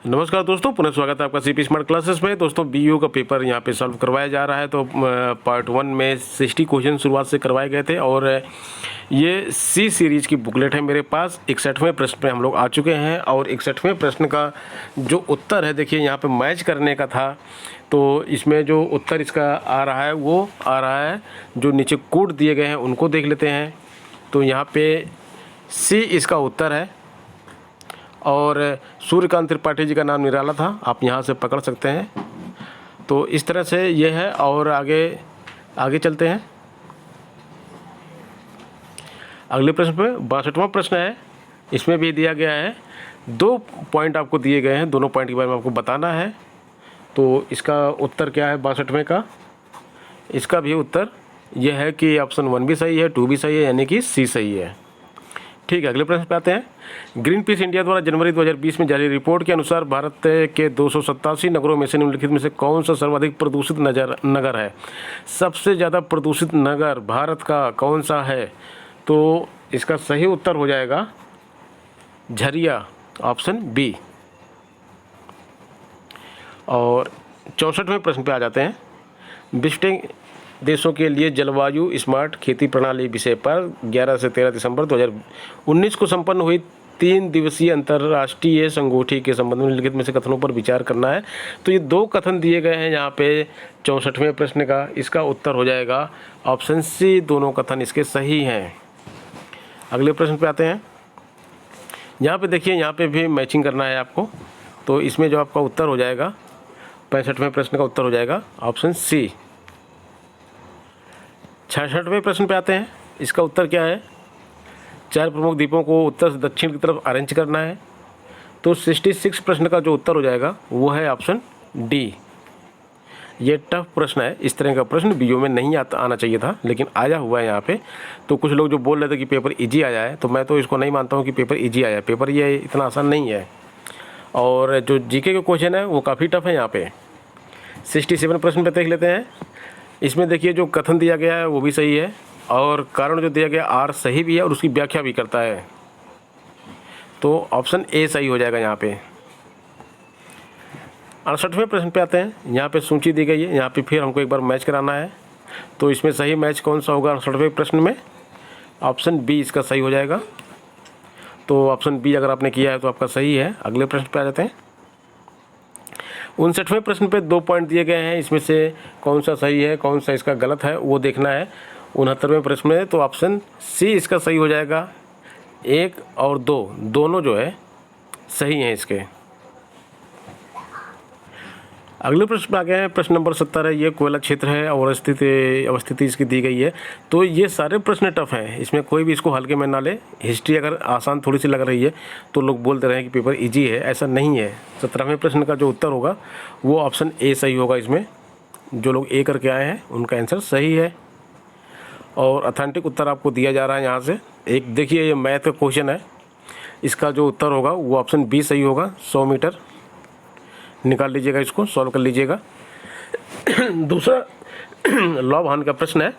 नमस्कार दोस्तों, पुनः स्वागत है आपका सीपी स्मार्ट क्लासेस में। दोस्तों बीईओ का पेपर यहाँ पे सॉल्व करवाया जा रहा है। तो पार्ट 1 में 60 क्वेश्चन शुरुआत से करवाए गए थे और ये सी सीरीज की बुकलेट है मेरे पास। 61वें प्रश्न पे हम लोग आ चुके हैं और 61वें प्रश्न का जो उत्तर है, देखिए यहाँ पे मैच करने का था। तो इसमें जो उत्तर इसका आ रहा है वो आ रहा है, जो नीचे कोड दिए गए हैं उनको देख लेते हैं। तो यहाँ पे सी इसका उत्तर है और सूर्यकांत त्रिपाठी जी का नाम निराला था, आप यहाँ से पकड़ सकते हैं। तो इस तरह से ये है और आगे चलते हैं। अगले प्रश्न पे 62वां प्रश्न है। इसमें भी दिया गया है, 2 पॉइंट आपको दिए गए हैं, दोनों पॉइंट के बारे में आपको बताना है। तो इसका उत्तर क्या है 62वें का? इसका भी उत्तर यह है कि ऑप्शन 1 भी सही है, 2 भी सही है, यानी कि सी सही है। ठीक है, अगले प्रश्न पे आते हैं। ग्रीन पीस इंडिया द्वारा जनवरी 2020 में जारी रिपोर्ट के अनुसार भारत के 287 नगरों में से निम्नलिखित में से कौन सा सर्वाधिक प्रदूषित नगर है? सबसे ज़्यादा प्रदूषित नगर भारत का कौन सा है? तो इसका सही उत्तर हो जाएगा झरिया, ऑप्शन बी। और 64वें प्रश्न पे आ जाते हैं। बिस्टेक देशों के लिए जलवायु स्मार्ट खेती प्रणाली विषय पर 11 से 13 दिसंबर 2019 को संपन्न हुई 3 दिवसीय अंतर्राष्ट्रीय संगोष्ठी के संबंध में निम्नलिखित में से कथनों पर विचार करना है। तो ये 2 कथन दिए गए हैं यहाँ पे 64वें प्रश्न का। इसका उत्तर हो जाएगा ऑप्शन सी, दोनों कथन इसके सही हैं। अगले प्रश्न पे आते हैं। यहाँ पे देखिए, यहाँ पे भी मैचिंग करना है आपको। तो इसमें जो आपका उत्तर हो जाएगा 65वें प्रश्न का उत्तर हो जाएगा ऑप्शन सी। 66वें प्रश्न पे आते हैं। इसका उत्तर क्या है? 4 प्रमुख द्वीपों को उत्तर से दक्षिण की तरफ अरेंज करना है। तो 66 प्रश्न का जो उत्तर हो जाएगा वो है ऑप्शन डी। ये टफ प्रश्न है, इस तरह का प्रश्न बीईओ में नहीं आना चाहिए था, लेकिन आया हुआ है यहाँ पे। तो कुछ लोग जो बोल रहे थे कि पेपर इजी आया है, तो मैं तो इसको नहीं मानता हूँ कि पेपर इजी आया है। पेपर ये इतना आसान नहीं है और जो जीके के क्वेश्चन है वो काफ़ी टफ है। यहाँ पे 67 प्रश्न पे देख लेते हैं। इसमें देखिए, जो कथन दिया गया है वो भी सही है और कारण जो दिया गया आर सही भी है और उसकी व्याख्या भी करता है। तो ऑप्शन ए सही हो जाएगा यहाँ पे। 68वें प्रश्न पे आते हैं। यहाँ पे सूची दी गई है, यहाँ पे फिर हमको एक बार मैच कराना है। तो इसमें सही मैच कौन सा होगा 68वें प्रश्न में? ऑप्शन बी इसका सही हो जाएगा। तो ऑप्शन बी अगर आपने किया है तो आपका सही है। अगले प्रश्न पे आ जाते हैं। 59वें प्रश्न पे 2 पॉइंट दिए गए हैं, इसमें से कौन सा सही है कौन सा इसका गलत है वो देखना है। 69वें प्रश्न में तो ऑप्शन सी इसका सही हो जाएगा। 1 और 2 दोनों जो है सही हैं इसके। अगले प्रश्न पे आ गए हैं। प्रश्न नंबर 70 है। ये कोयला क्षेत्र है और अवस्थिति इसकी दी गई है। तो ये सारे प्रश्न टफ हैं, इसमें कोई भी इसको हल्के में ना ले। हिस्ट्री अगर आसान थोड़ी सी लग रही है तो लोग बोलते रहे कि पेपर इजी है, ऐसा नहीं है। 17वें प्रश्न का जो उत्तर होगा वो ऑप्शन ए सही होगा। इसमें जो लोग ए करके आए हैं उनका आंसर सही है और ऑथेंटिक उत्तर आपको दिया जा रहा है यहाँ से। एक देखिए, ये मैथ का क्वेश्चन है, इसका जो उत्तर होगा वो ऑप्शन बी सही होगा। 100 मीटर निकाल लीजिएगा, इसको सॉल्व कर लीजिएगा। दूसरा लाभ हानि का प्रश्न है।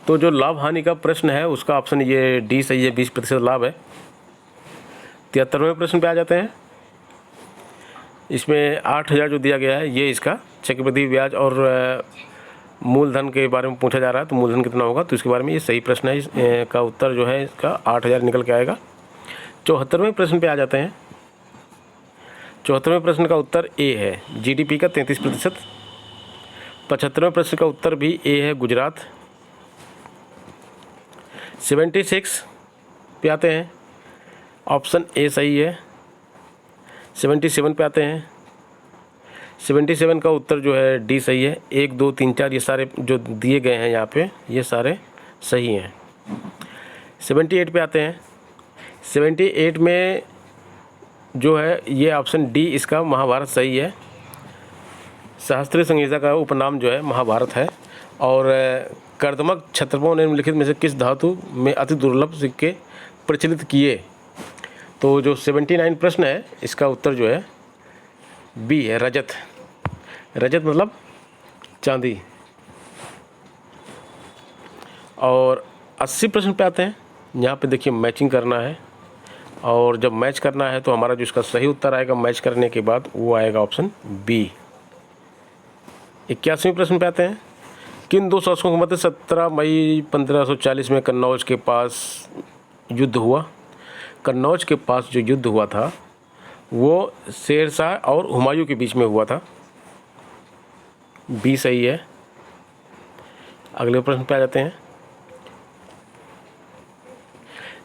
तो जो लाभ हानि का प्रश्न है उसका ऑप्शन ये डी सही है, 20% लाभ है। 73वें प्रश्न पे आ जाते हैं। इसमें 8000 जो दिया गया है ये इसका चक्रवृद्धि ब्याज और मूलधन के बारे में पूछा जा रहा है। तो मूलधन कितना होगा, तो इसके बारे में ये सही प्रश्न है। इसका उत्तर जो है इसका 8000 निकल के आएगा। 74वें प्रश्न पे आ जाते हैं। 74वें प्रश्न का उत्तर ए है, जीडीपी का 33%। 75वें प्रश्न का उत्तर भी ए है, गुजरात। 76 पे आते हैं, ऑप्शन ए सही है। 77 पे आते हैं। 77 का उत्तर जो है डी सही है। 1 2 3 4 ये सारे जो दिए गए हैं यहाँ पे ये सारे सही हैं। 78 पे आते हैं। 78 में जो है ये ऑप्शन डी इसका महाभारत सही है। सहस्त्र संहिता का उपनाम जो है महाभारत है। और कर्दमक क्षत्रपों ने निम्नलिखित में से किस धातु में अति दुर्लभ सिक्के प्रचलित किए? तो जो 79 प्रश्न है इसका उत्तर जो है बी है, रजत। रजत मतलब चांदी। और 80 प्रश्न पे आते हैं। यहाँ पे देखिए मैचिंग करना है। और जब मैच करना है तो हमारा जो इसका सही उत्तर आएगा मैच करने के बाद वो आएगा ऑप्शन बी। 81वें प्रश्न पे आते हैं। किन दो शासकों के मध्य 17 मई 1540 में कन्नौज के पास युद्ध हुआ? कन्नौज के पास जो युद्ध हुआ था वो शेरशाह और हुमायूं के बीच में हुआ था। बी सही है। अगले प्रश्न पे आ जाते हैं।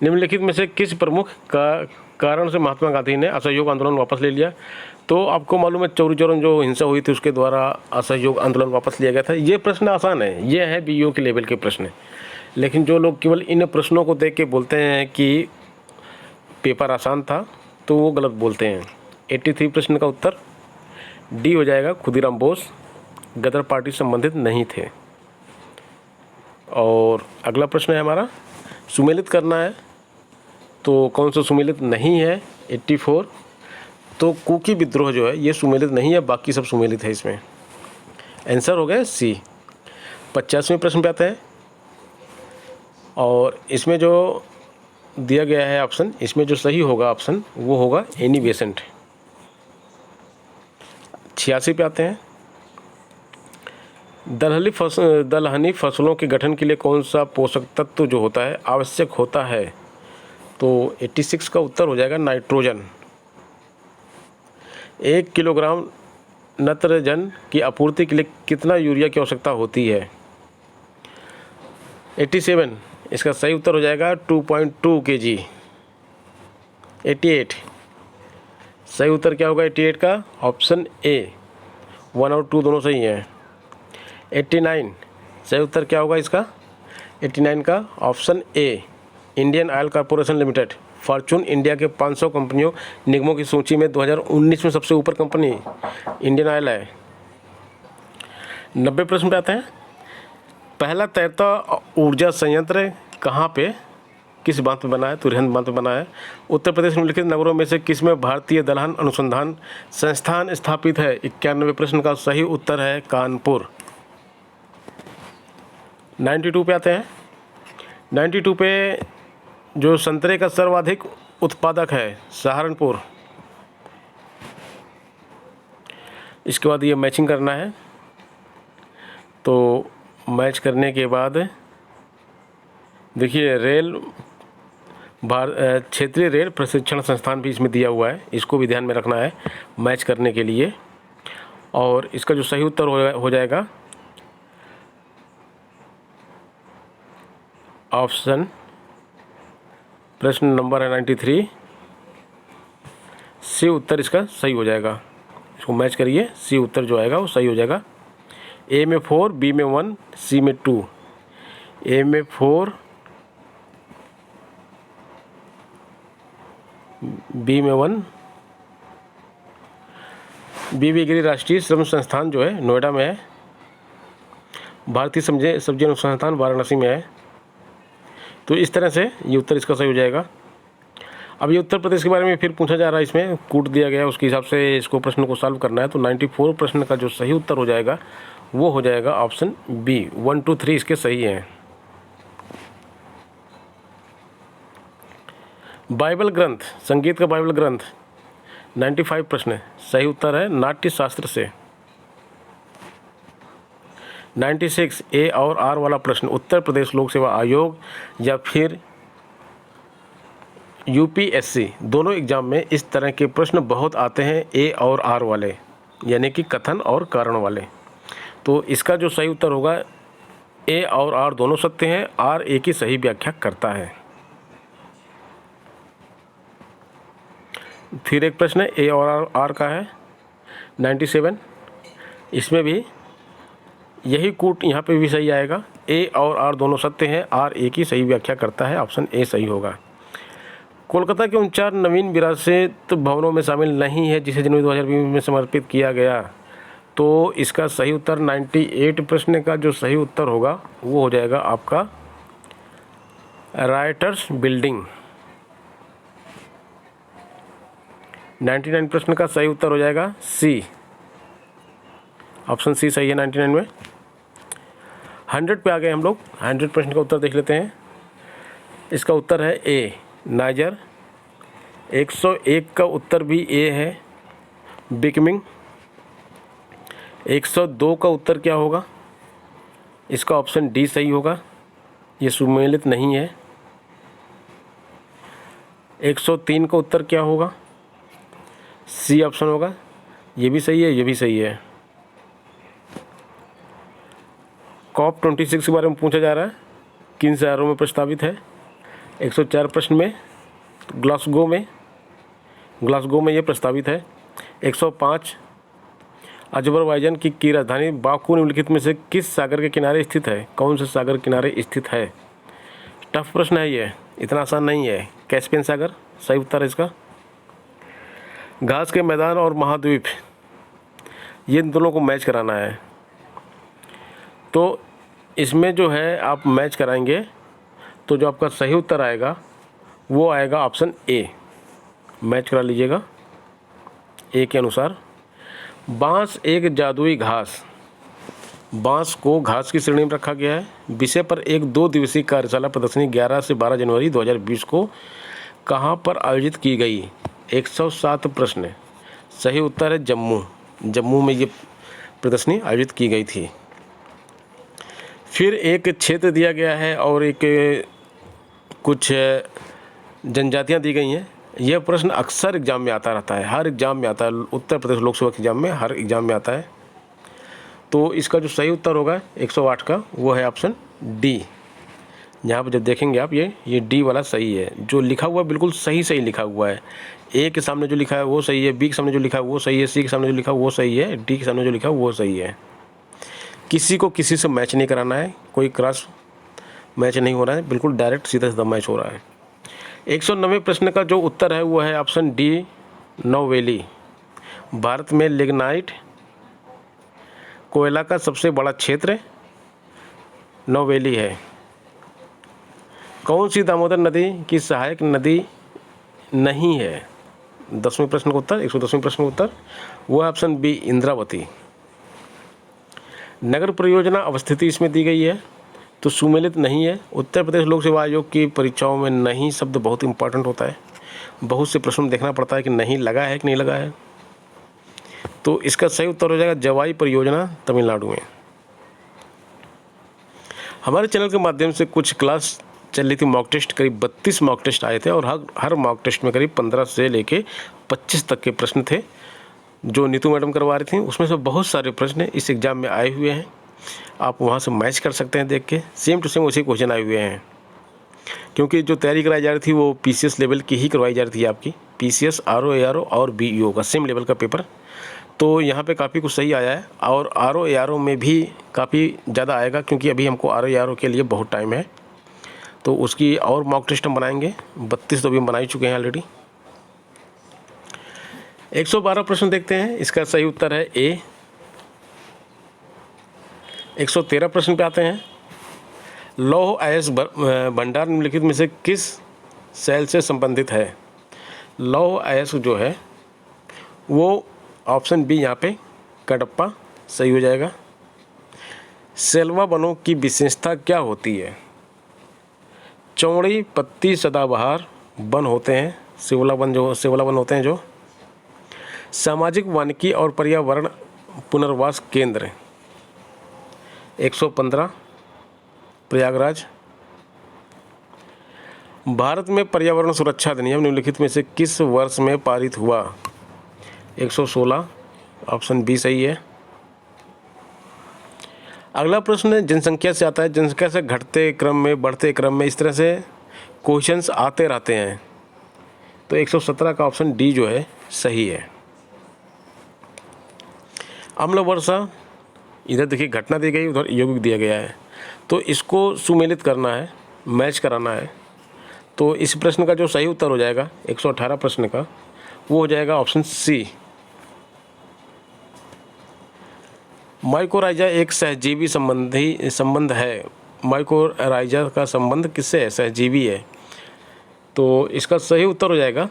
निम्नलिखित में से किस प्रमुख कारण से महात्मा गांधी ने असहयोग आंदोलन वापस ले लिया? तो आपको मालूम है चौरी चौरन जो हिंसा हुई थी उसके द्वारा असहयोग आंदोलन वापस लिया गया था। ये प्रश्न आसान है, ये है बीईओ के लेवल के प्रश्न, लेकिन जो लोग केवल इन प्रश्नों को देख के बोलते हैं कि पेपर आसान था तो वो गलत बोलते हैं। 83 प्रश्न का उत्तर डी हो जाएगा। खुदीराम बोस गदर पार्टी संबंधित नहीं थे। और अगला प्रश्न है हमारा, सुमेलित करना है तो कौन सा सुमेलित नहीं है? 84। तो कुकी विद्रोह जो है ये सुमेलित नहीं है, बाकी सब सुमेलित है इसमें। आंसर हो गया सी। 50वें प्रश्न पे आते हैं और इसमें जो दिया गया है ऑप्शन, इसमें जो सही होगा ऑप्शन वो होगा एनी बेसेंट। 86 पे आते हैं। दलहनी फसलों के गठन के लिए कौन सा पोषक तत्व जो होता है आवश्यक होता है? तो 86 का उत्तर हो जाएगा नाइट्रोजन। 1 किलोग्राम नत्रजन की आपूर्ति के लिए कितना यूरिया की आवश्यकता होती है? 87 इसका सही उत्तर हो जाएगा 2.2 kg। 88 सही उत्तर क्या होगा 88 का? Option A. 1 और 2 दोनों सही हैं। 89 सही उत्तर क्या होगा इसका? 89 का option A. Indian oil corporation limited Fortune India के 500 कंपनियों निगमों की सूची में 2019 में सबसे ऊपर कंपनी इंडियन ऑयल है। 90 प्रश्न पे आते हैं। पहला तैरता ऊर्जा संयंत्र कहाँ पे किस बांध पे बना है? तुरंत बांध पे बना है। उत्तर प्रदेश में निम्नलिखित नगरों में से किसमें भारतीय दलहन अनुसंधान संस्थान स्थापित है? 91 प्रश्न का सही उत्तर है कानपुर। 92 पे आते हैं। 92 पे जो संतरे का सर्वाधिक उत्पादक है सहारनपुर। इसके बाद ये मैचिंग करना है, तो मैच करने के बाद देखिए क्षेत्रीय रेल प्रशिक्षण संस्थान भी इसमें दिया हुआ है, इसको भी ध्यान में रखना है मैच करने के लिए। और इसका जो सही उत्तर हो जाएगा ऑप्शन, प्रश्न नंबर है 93, सी उत्तर इसका सही हो जाएगा। इसको मैच करिए, सी उत्तर जो आएगा वो सही हो जाएगा। ए में 4, बी में 1, सी में 2। ए में 4, बी में 1। बीबीगिरी राष्ट्रीय श्रम संस्थान जो है नोएडा में है। भारतीय सब्जी अनुसंधान वाराणसी में है। तो इस तरह से ये उत्तर इसका सही हो जाएगा। अब ये उत्तर प्रदेश के बारे में फिर पूछा जा रहा है, इसमें कूट दिया गया है, उसके हिसाब से इसको प्रश्न को सॉल्व करना है। तो 94 प्रश्न का जो सही उत्तर हो जाएगा वो हो जाएगा ऑप्शन बी। 1, 2, 3 इसके सही हैं। बाइबल ग्रंथ, संगीत का बाइबल ग्रंथ 95 प्रश्न सही उत्तर है नाट्य शास्त्र से। 96 ए और आर वाला प्रश्न, उत्तर प्रदेश लोक सेवा आयोग या फिर यूपीएससी दोनों एग्जाम में इस तरह के प्रश्न बहुत आते हैं, ए और आर वाले, यानी कि कथन और कारण वाले। तो इसका जो सही उत्तर होगा ए और आर दोनों सत्य हैं, आर ए की सही व्याख्या करता है। फिर एक प्रश्न है ए और आर का है 97, इसमें भी यही कूट यहाँ पे भी सही आएगा। ए और आर दोनों सत्य हैं, आर ए की सही व्याख्या करता है, ऑप्शन ए सही होगा। कोलकाता के 49 नवीन विरासत भवनों में शामिल नहीं है जिसे जनवरी 2020 में समर्पित किया गया। तो इसका सही उत्तर 98 प्रश्न का जो सही उत्तर होगा वो हो जाएगा आपका राइटर्स बिल्डिंग। 99 प्रश्न का सही उत्तर हो जाएगा सी, ऑप्शन सी सही है 99 में। 100 पे आ गए हम लोग। 100 प्रश्न का उत्तर देख लेते हैं। इसका उत्तर है ए नाइजर। 101 का उत्तर भी ए है, बिकमिंग। 102 का उत्तर क्या होगा? इसका ऑप्शन डी सही होगा, ये सुमेलित नहीं है। 103 का उत्तर क्या होगा? सी ऑप्शन होगा, ये भी सही है, ये भी सही है। COP26 के बारे में पूछा जा रहा है, किन शहरों में प्रस्तावित है? 104 प्रश्न में ग्लासगो में ये प्रस्तावित है। 105 अजरबैजान की राजधानी बाकू निम्नलिखित में से किस सागर के किनारे स्थित है? कौन से सागर किनारे स्थित है? टफ प्रश्न है ये, इतना आसान नहीं है। कैस्पियन सागर सही उत्तर है इसका। घास के मैदान और महाद्वीप, ये दोनों को मैच कराना है, तो इसमें जो है आप मैच कराएंगे तो जो आपका सही उत्तर आएगा वो आएगा ऑप्शन ए। मैच करा लीजिएगा ए के अनुसार। बांस एक जादुई घास, बांस को घास की श्रेणी में रखा गया है विषय पर एक 2 दिवसीय कार्यशाला प्रदर्शनी 11 से 12 जनवरी 2020 को कहाँ पर आयोजित की गई? 107 प्रश्न। सही उत्तर है जम्मू में ये प्रदर्शनी आयोजित की गई थी। फिर एक क्षेत्र दिया गया है और एक कुछ जनजातियां दी गई हैं। यह प्रश्न अक्सर एग्जाम में आता रहता है, हर एग्जाम में आता है, उत्तर प्रदेश लोकसभा के एग्जाम में हर एग्जाम में आता है। तो इसका जो सही उत्तर होगा 108 का वो है ऑप्शन डी। यहाँ पर जब देखेंगे आप ये डी वाला सही है, जो लिखा हुआ बिल्कुल सही लिखा हुआ है। ए के सामने जो लिखा है वो सही है, बी के सामने जो लिखा है वो सही है, सी के सामने जो लिखा है वो सही है, डी के सामने जो लिखा है वो सही है। किसी को किसी से मैच नहीं कराना है, कोई क्रॉस मैच नहीं हो रहा है, बिल्कुल डायरेक्ट सीधा मैच हो रहा है। 190 प्रश्न का जो उत्तर है वो है ऑप्शन डी, नौवेली। भारत में लिग्नाइट कोयला का सबसे बड़ा क्षेत्र नौवेली है। कौन सी दामोदर नदी की सहायक नदी नहीं है? 10वें प्रश्न का उत्तर, 110वें प्रश्न का उत्तर वो है ऑप्शन बी, इंद्रावती। नगर परियोजना अवस्थिति इसमें दी गई है तो सुमेलित नहीं है। उत्तर प्रदेश लोक सेवा आयोग की परीक्षाओं में नहीं शब्द बहुत इंपॉर्टेंट होता है, बहुत से प्रश्न देखना पड़ता है कि नहीं लगा है कि नहीं लगा है। तो इसका सही उत्तर हो जाएगा जवाई परियोजना, तमिलनाडु में। हमारे चैनल के माध्यम से कुछ क्लास चल रही थी, मॉक टेस्ट, करीब 32 मॉक टेस्ट आए थे और हर मॉक टेस्ट में करीब 15 से लेके 25 तक के प्रश्न थे जो नीतू मैडम करवा रही थी। उसमें से बहुत सारे प्रश्न इस एग्ज़ाम में आए हुए हैं, आप वहाँ से मैच कर सकते हैं देख के। सेम टू सेम उसी क्वेश्चन आए हुए हैं, क्योंकि जो तैयारी कराई जा रही थी वो PCS लेवल की ही करवाई जा रही थी आपकी। PCS, RO, ARO और BEO का सेम लेवल का पेपर। तो यहाँ पे काफ़ी कुछ सही आया है और RO, ARO में भी काफ़ी ज़्यादा आएगा, क्योंकि अभी हमको RO, ARO के लिए बहुत टाइम है। तो उसकी और मॉक टेस्ट हम बनाएंगे, 32 तो अभी हम बना ही चुके हैं ऑलरेडी। 112 प्रश्न देखते हैं, इसका सही उत्तर है ए। 113 प्रश्न पे आते हैं। लौह अयस्क भंडार निम्नलिखित में से किस सेल से संबंधित है? लौह अयस्क जो है वो ऑप्शन बी यहाँ पे कडप्पा सही हो जाएगा। सेल्वा वनों की विशेषता क्या होती है? चौड़ी पत्ती सदाबहार वन होते हैं, सेवला वन होते हैं जो। सामाजिक वानिकी और पर्यावरण पुनर्वास केंद्र 115 प्रयागराज। भारत में पर्यावरण सुरक्षा अधिनियम निम्नलिखित में से किस वर्ष में पारित हुआ? 116 ऑप्शन बी सही है। अगला प्रश्न जनसंख्या से आता है। जनसंख्या से घटते क्रम में, बढ़ते क्रम में, इस तरह से क्वेश्चंस आते रहते हैं। तो 117 का ऑप्शन डी जो है सही है। अम्ल वर्षा, इधर देखिए घटना दी गई, उधर यौगिक दिया गया है, तो इसको सुमेलित करना है, मैच कराना है। तो इस प्रश्न का जो सही उत्तर हो जाएगा 118 प्रश्न का वो हो जाएगा ऑप्शन सी। माइकोराइजा एक सहजीवी संबंध है। माइकोराइजा का संबंध किससे है? सहजीवी है। तो इसका सही उत्तर हो जाएगा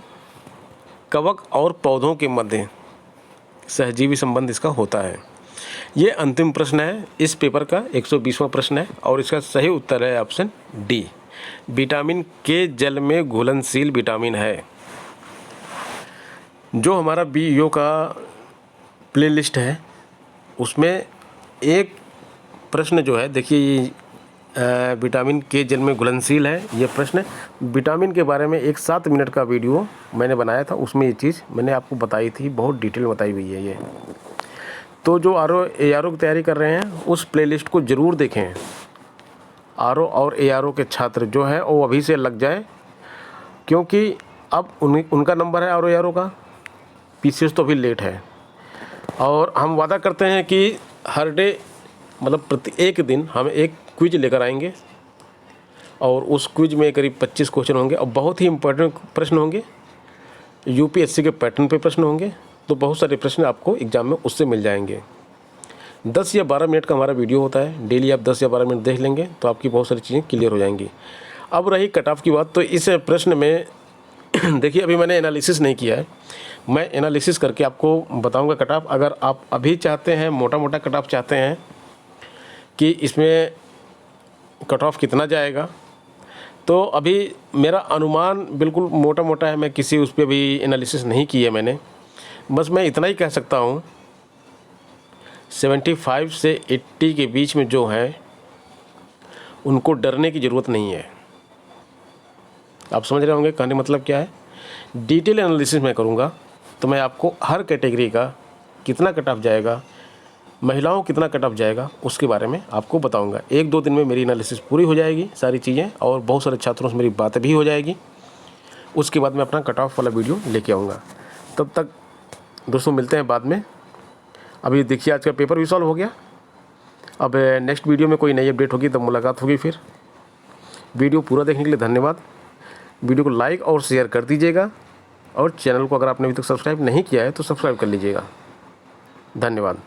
कवक और पौधों के मध्य सहजीवी संबंध इसका होता है। ये अंतिम प्रश्न है इस पेपर का, 120वां प्रश्न है और इसका सही उत्तर है ऑप्शन डी। विटामिन के जल में घुलनशील विटामिन है। जो हमारा BEO का प्लेलिस्ट है उसमें एक प्रश्न जो है, देखिए ये विटामिन के जल में घुलनशील है, ये प्रश्न विटामिन के बारे में एक 7 मिनट का वीडियो मैंने बनाया था, उसमें ये चीज़ मैंने आपको बताई थी, बहुत डिटेल में बताई हुई है ये। तो जो ARO की तैयारी कर रहे हैं उस प्लेलिस्ट को ज़रूर देखें। RO और ARO के छात्र जो हैं वो अभी से लग जाए, क्योंकि अब उनका नंबर है RO का, PCS तो अभी लेट है। और हम वादा करते हैं कि हर डे मतलब प्रति एक दिन हम एक क्विज लेकर आएंगे और उस क्विज में करीब 25 क्वेश्चन होंगे और बहुत ही इम्पोर्टेंट प्रश्न होंगे, UPSC के पैटर्न पे प्रश्न होंगे। तो बहुत सारे प्रश्न आपको एग्ज़ाम में उससे मिल जाएंगे। 10 या 12 मिनट का हमारा वीडियो होता है, डेली आप 10 या 12 मिनट देख लेंगे तो आपकी बहुत सारी चीज़ें क्लियर हो जाएंगी। अब रही कट ऑफ की बात, तो इस प्रश्न में देखिए अभी मैंने एनालिसिस नहीं किया है, मैं एनालिसिस करके आपको बताऊंगा कट ऑफ। अगर आप अभी चाहते हैं मोटा मोटा कट ऑफ चाहते हैं कि इसमें कट ऑफ कितना जाएगा, तो अभी मेरा अनुमान बिल्कुल मोटा मोटा है, मैं किसी उस पर भी एनालिसिस नहीं की है मैंने। बस मैं इतना ही कह सकता हूँ 75 से 80 के बीच में जो है उनको डरने की ज़रूरत नहीं है। आप समझ रहे होंगे कहने मतलब क्या है। डिटेल एनालिसिस मैं करूँगा तो मैं आपको हर कैटेगरी का कितना कट ऑफ जाएगा, महिलाओं कितना कट ऑफ जाएगा, उसके बारे में आपको बताऊंगा। 1-2 दिन में मेरी एनालिसिस पूरी हो जाएगी सारी चीज़ें, और बहुत सारे छात्रों से मेरी बातें भी हो जाएगी। उसके बाद मैं अपना कट ऑफ वाला वीडियो लेके आऊँगा। तब तक दोस्तों मिलते हैं बाद में। अभी देखिए आज का पेपर भी सॉल्व हो गया। अब नेक्स्ट वीडियो में कोई नई अपडेट होगी तब मुलाकात होगी फिर। वीडियो पूरा देखने के लिए धन्यवाद। वीडियो को लाइक और शेयर कर दीजिएगा, और चैनल को अगर आपने अभी तक सब्सक्राइब नहीं किया है तो सब्सक्राइब कर लीजिएगा। धन्यवाद।